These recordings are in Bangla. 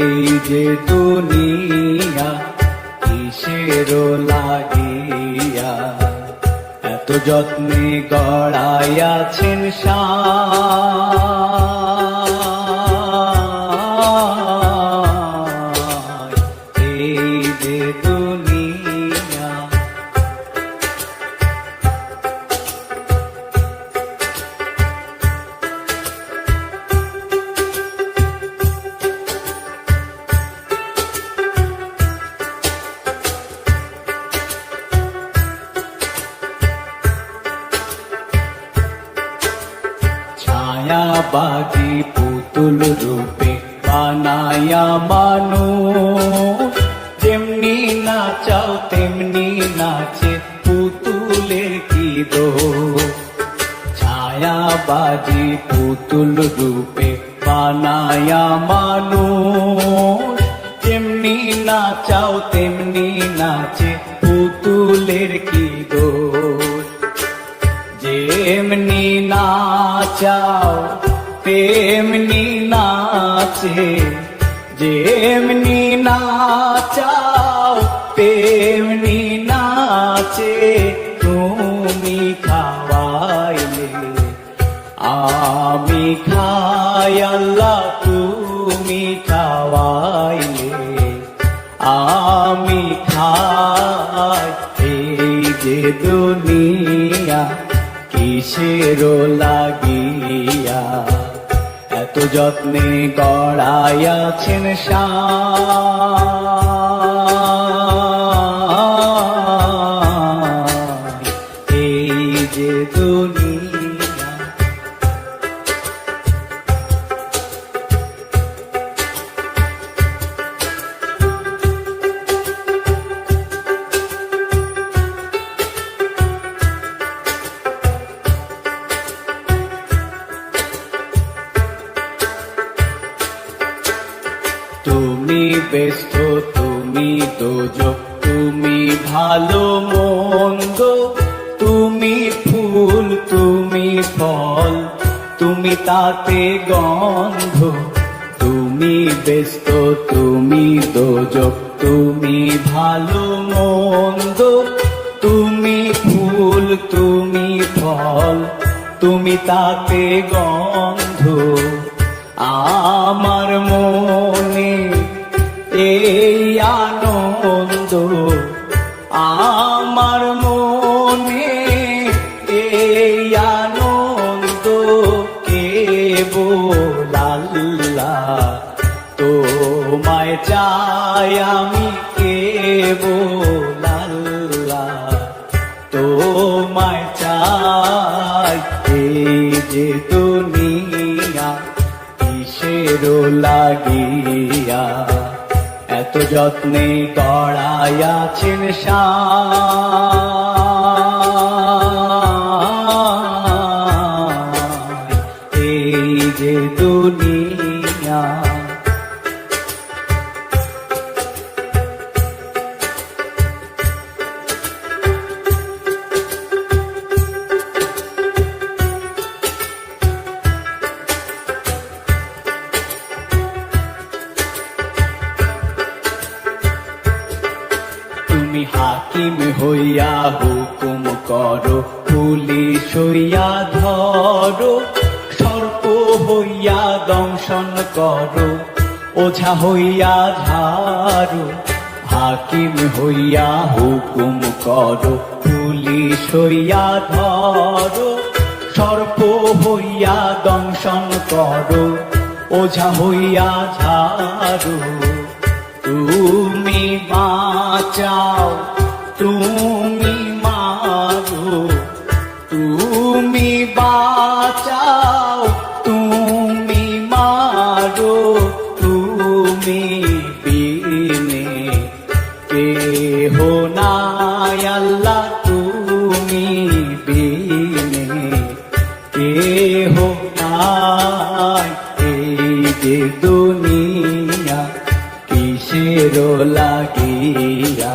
এই যে দুনিয়া কিসের লাগিয়া এত যত্নে গড়াইয়াছেন সায়। এই যে দুনিয়া ছায়াবাজি পুতুল রূপে বানায়া মানুষ, যেমনি নাচাও তেমনি নাচে পুতুলের কি দোষ। ছায়াবাজি পুতুল রূপে বানায়া মানুষ, যেমনি নাচাও তেমনি নাচে পুতুলের কি দোষ। যেমনি নাচাও তেমনি নাচে, যেমনি নাচাও তেমনি নাচে। তুমি খাওয়াইলে আমি খাই আল্লাহ, তুমি খাওয়াইলে আমি খাই। এই যে দুনিয়া কিসের লাগিয়া এত যত্নে গড়াইয়াছেন সায়। এই যে দুনিয়া তুমি ব্যস্ত, তুমি দোজক, তুমি ভালো মন্দ, তুমি ফুল, তুমি ফল, তুমি তাতে গন্ধ। তুমি ব্যস্ত, তুমি দোজক, তুমি ভালো মন্দ, তুমি ফুল, তুমি ফল, তুমি তাতে গন্ধ। আমার মনে এই আনন্দ, আমার মনে এই আনন্দ, কেবল আল্লাহ তোমায় চাই আমি, কেবল আল্লাহ তোমায় চাই। এই যে দুনিয়া কিসের লাগিয়া এত যত্নে গড়াইয়াছেন সায়। এই যে দুনিয়া তুমি হাকিম হইয়া হুকুম করো, পুলিশ হইয়া ধরো, সর্প হইয়া দংশন করো, ওঝা হইয়া ঝাড়ো। হাকিম হইয়া হুকুম করো, পুলিশ হইয়া ধরো, সর্প হইয়া দংশন করো, ওঝা হইয়া ঝাড়ো। তুমি বাঁচাও, তুমি মারো, তুমি বাঁচাও, তুমি মারো, তুমি তুমি বিনে কেহ নাই আল্লাহ তুমি বিনে কেহ নাই এই যে দুনিয়া কিসের লাগিয়া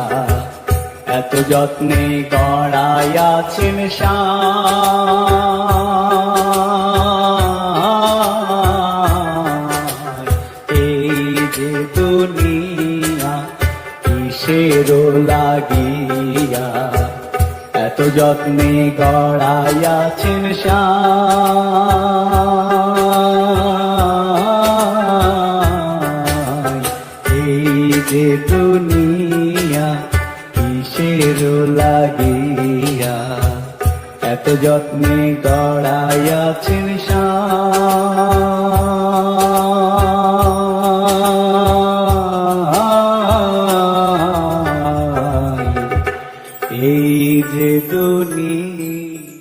এত যত্নে গড়াইয়াছেন এই যে দুনিয়া কিসের লাগিয়া এত যত্নে গড়াইয়াছেন এই যে দুনিয়া কিসের লাগিয়া এত যত্নে গড়াইয়াছেন এই যে দুনিয়া